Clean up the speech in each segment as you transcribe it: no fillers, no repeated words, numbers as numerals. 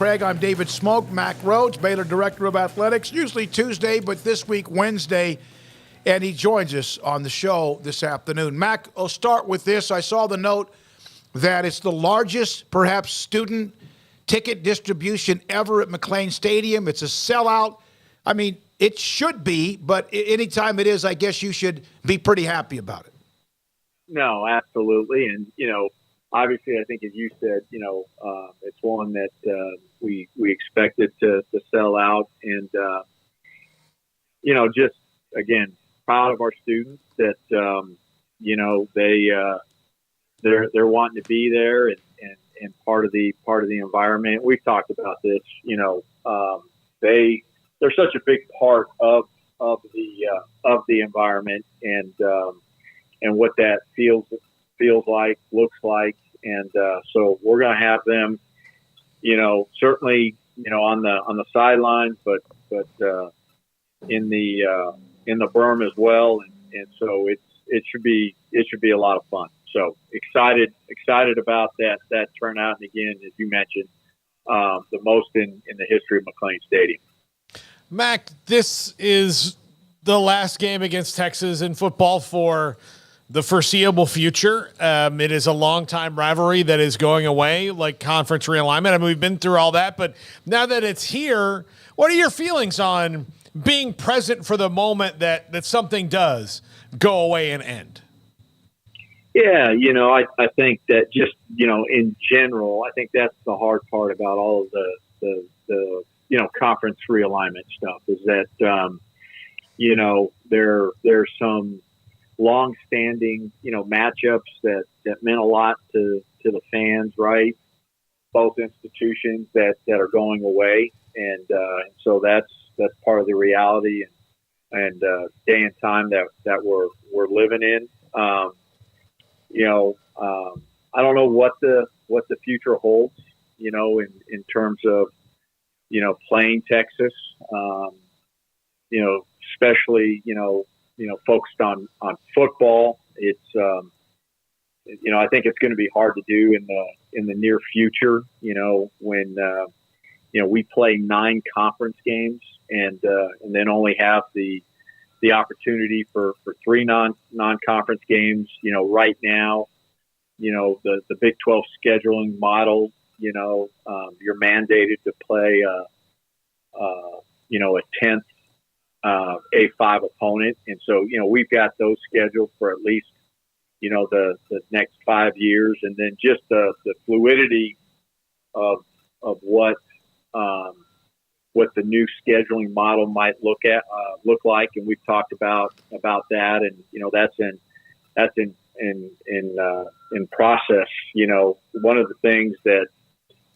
Craig, I'm David Smoak. Mack Rhoades, Baylor Director of Athletics, usually Tuesday, but this week, Wednesday, and he joins us on the show this afternoon. Mack, I'll start with this. I saw the note that it's the largest, perhaps, student ticket distribution ever at McLean Stadium. It's a sellout. I mean, it should be, but anytime it is, I guess you should be pretty happy about it. No, absolutely. And, obviously, I think as you said, it's one that we expected to sell out. And, just, again, proud of our students that, they're wanting to be there and part of the environment. We've talked about this, they're such a big part of the environment and what that feels like, looks like. And so we're going to have them, certainly, on the sidelines, but in the berm as well. And so it should be a lot of fun. So excited about that turnout. And again, as you mentioned, the most in the history of McLean Stadium. Mack, this is the last game against Texas in football for the foreseeable future. It is a long-time rivalry that is going away, like conference realignment. I mean, we've been through all that, but now that it's here, what are your feelings on being present for the moment that something does go away and end? Yeah, I think that just, in general, I think that's the hard part about all of the conference realignment stuff is that, there's some long-standing, matchups that meant a lot to the fans, right? Both institutions that are going away. And so that's part of the reality and day and time that we're living in. I don't know what the future holds, in terms of, playing Texas, especially, focused on football. It's, I think it's going to be hard to do in the near future, when, we play 9 conference games and then only have the opportunity for 3 non-conference games. Right now, the Big 12 scheduling model, you're mandated to play a 10th A5 opponent. And so, we've got those scheduled for at least, the next 5 years. And then just the fluidity of what the new scheduling model might look like. And we've talked about that. And, that's in process. One of the things that,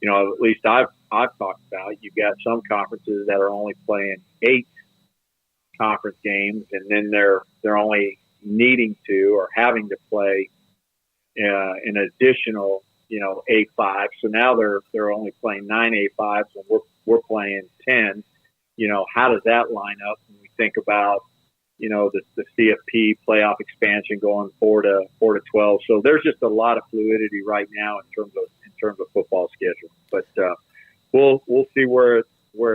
at least I've talked about, you've got some conferences that are only playing 8 conference games, and then they're only needing to or having to play an additional, A5. So now they're only playing 9 A5s, and we're playing 10. How does that line up when we think about, the CFP playoff expansion going 4 to 12? So there's just a lot of fluidity right now in terms of football schedule. But we'll see where it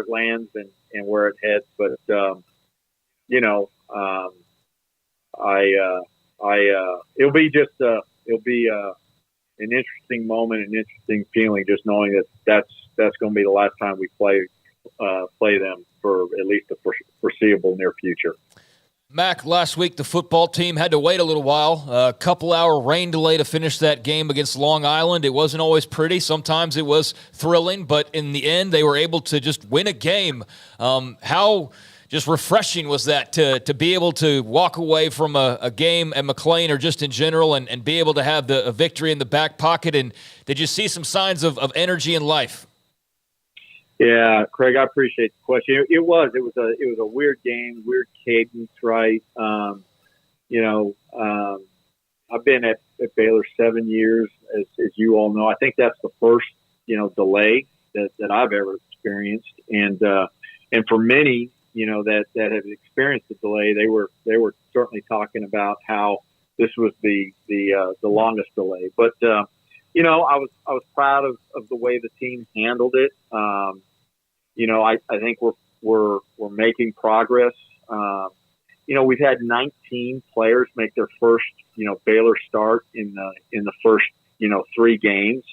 lands and where it heads. But it'll be an interesting moment, an interesting feeling, just knowing that's going to be the last time we play them for at least the foreseeable near future. Mack, last week the football team had to wait a little while, a couple-hour rain delay to finish that game against Long Island. It wasn't always pretty. Sometimes it was thrilling, but in the end they were able to just win a game. How just refreshing was that to be able to walk away from a game at McLean or just in general and be able to have a victory in the back pocket? And did you see some signs of energy and life? Yeah, Craig, I appreciate the question. It was a weird game, weird cadence, right? I've been at Baylor 7 years, as you all know. I think that's the first, delay that I've ever experienced. And for many, that have experienced the delay, they were certainly talking about how this was the longest delay. But I was proud of the way the team handled it. I think we're making progress. We've had 19 players make their first, Baylor start in the first, 3 games.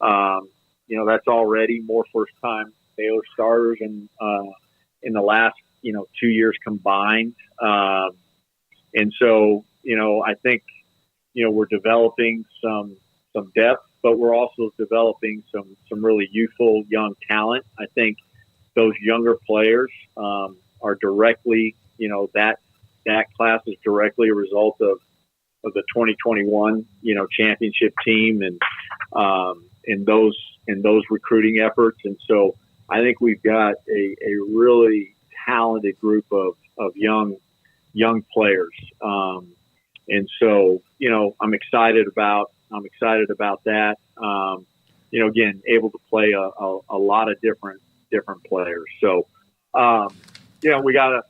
That's already more first time Baylor starters in the last, 2 years combined. And so, I think, we're developing some depth, but we're also developing some really youthful young talent. I think those younger players are directly, that class is directly a result of the 2021, championship team and in those recruiting efforts. And so I think we've got a really talented group of young players. And so, I'm excited about that. Again, able to play a lot of different players. So, we gotta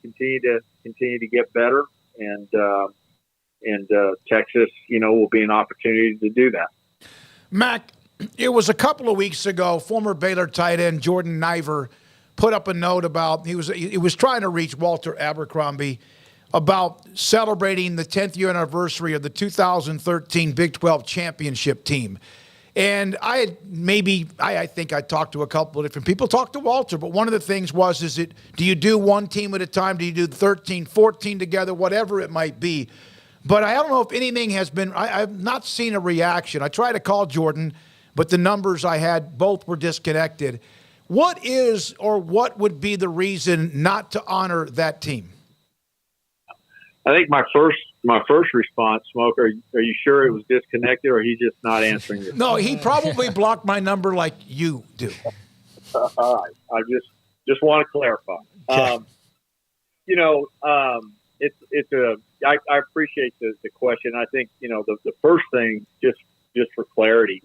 continue to get better, and Texas, will be an opportunity to do that. Mack, it was a couple of weeks ago, former Baylor tight end Jordan Niver put up a note about he was trying to reach Walter Abercrombie about celebrating the 10th year anniversary of the 2013 Big 12 championship team. And I think I talked to a couple of different people, talked to Walter, but one of the things was, do you do one team at a time? Do you do 13, 14 together, whatever it might be? But I don't know if anything has been, I've not seen a reaction. I tried to call Jordan, but the numbers I had, both were disconnected. What would be the reason not to honor that team? I think my first response, Smoak, are you sure it was disconnected, or he's just not answering you? No, he probably blocked my number like you do. All right. I just want to clarify. Okay. I appreciate the question. I think, the first thing, just for clarity,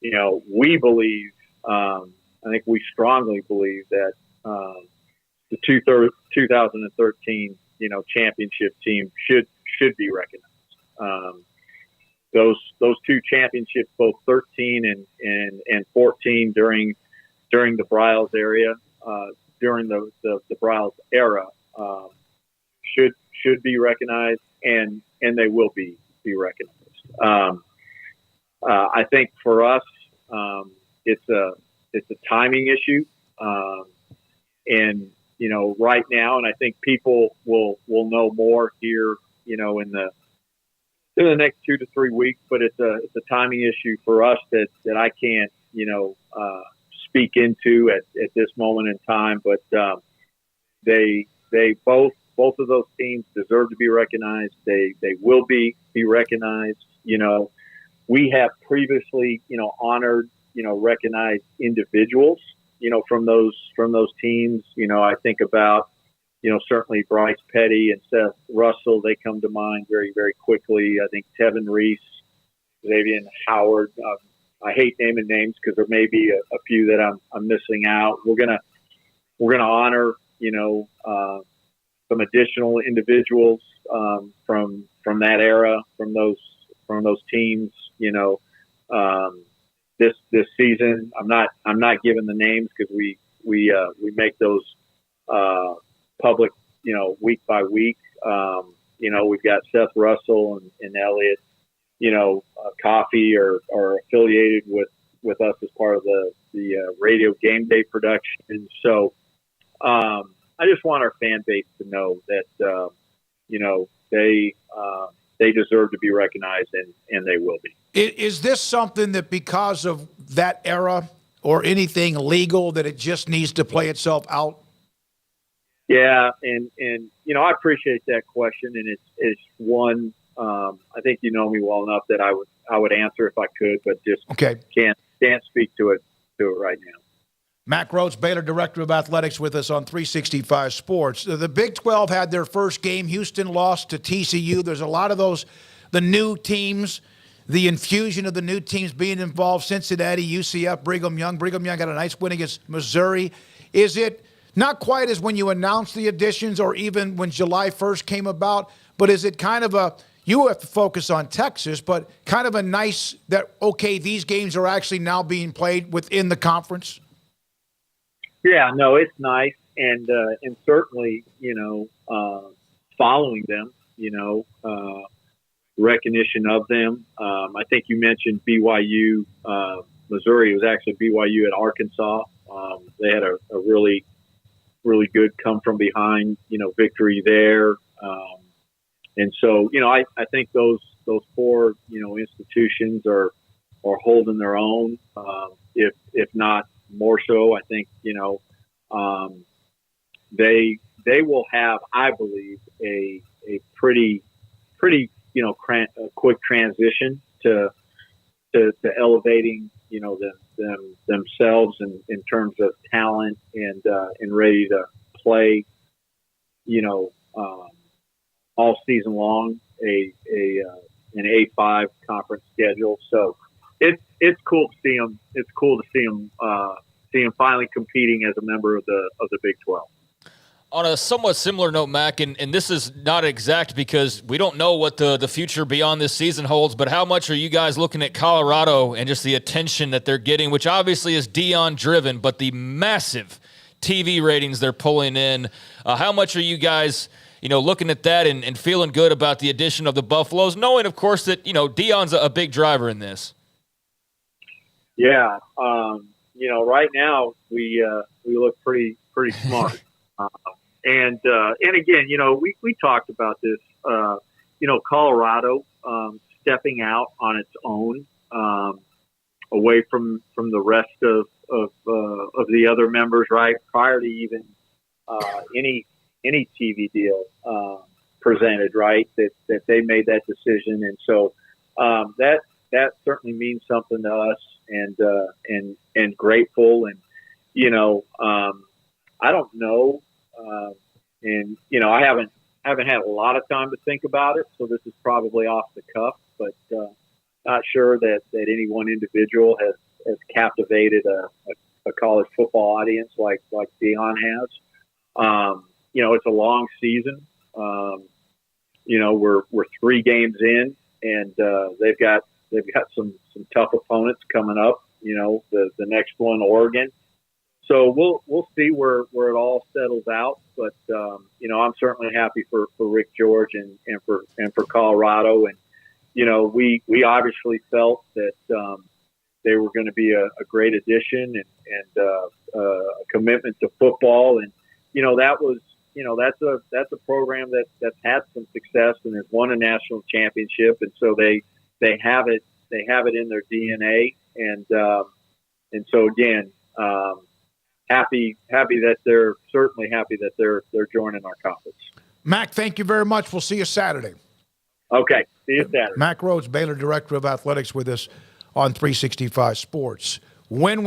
we believe, I think we strongly believe that the 2013 championship team should be recognized. Those 2 championships, both 13 and 14 during the Briles during the Briles era, should be recognized, and they will be recognized. I think for us, it's a timing issue, and right now, and I think people will know more here, in the next 2 to 3 weeks. But it's a timing issue for us that I can't speak into at this moment in time. But they both of those teams deserve to be recognized. They will be recognized. We have previously honored recognized individuals from those teams. I think about, certainly Bryce Petty and Seth Russell. They come to mind very, very quickly. I think Tevin Reese, Xavier Howard. I hate naming names because there may be a few that I'm missing out. We're gonna honor, some additional individuals from that era, from those teams. This season, I'm not giving the names because we make those public, week by week. We've got Seth Russell and Elliot, Coffee are affiliated with us as part of the radio game day production. So I just want our fan base to know that they deserve to be recognized, and they will be. Is this something that, because of that era or anything legal, that it just needs to play itself out? Yeah, and I appreciate that question, and it's one I think you know me well enough that I would answer if I could, but just can't speak to it right now. Mack Rhoades, Baylor Director of Athletics, with us on 365 Sports. The Big 12 had their first game. Houston lost to TCU. There's a lot of the new teams, the infusion of the new teams being involved. Cincinnati, UCF, Brigham Young. Brigham Young got a nice win against Missouri. Is it not quite as when you announced the additions or even when July 1st came about, but is it kind of you have to focus on Texas, but kind of a nice that, okay, these games are actually now being played within the conference? Yeah, no, it's nice. And certainly, following them, recognition of them. I think you mentioned BYU, Missouri. It was actually BYU at Arkansas. They had a really, really good come from behind, victory there. And so, I think those four, institutions are holding their own, if not more so. I think, they will have, I believe, a pretty, quick transition to elevating, themselves in terms of talent and ready to play, all season long, an A5 conference schedule. So it's cool to see them. It's cool to see them finally competing as a member of the Big 12. On a somewhat similar note, Mack, and this is not exact because we don't know what the future beyond this season holds, but how much are you guys looking at Colorado and just the attention that they're getting, which obviously is Deion-driven, but the massive TV ratings they're pulling in? How much are you guys, looking at that and feeling good about the addition of the Buffaloes, knowing, of course, that, Deion's a big driver in this? Yeah. Right now we look pretty smart. And again, we talked about this, Colorado stepping out on its own, away from the rest of the other members, right? Prior to even any TV deal presented, right? That they made that decision. And so that certainly means something to us and grateful. And, I don't know. And I haven't had a lot of time to think about it, so this is probably off the cuff. But not sure that any one individual has captivated a college football audience like Deion has. It's a long season. We're 3 games in, and they've got some tough opponents coming up. The next one, Oregon. So we'll see where it all settles out, but I'm certainly happy for Rick George and for Colorado, and we obviously felt that they were going to be a great addition and a commitment to football, and that was that's a program that's had some success and has won a national championship, and so they have it in their DNA, and so again. Happy that they're joining our conference. Mack, thank you very much. We'll see you Saturday. Okay, see you Saturday. Mack Rhoades, Baylor Director of Athletics, with us on 365 Sports. When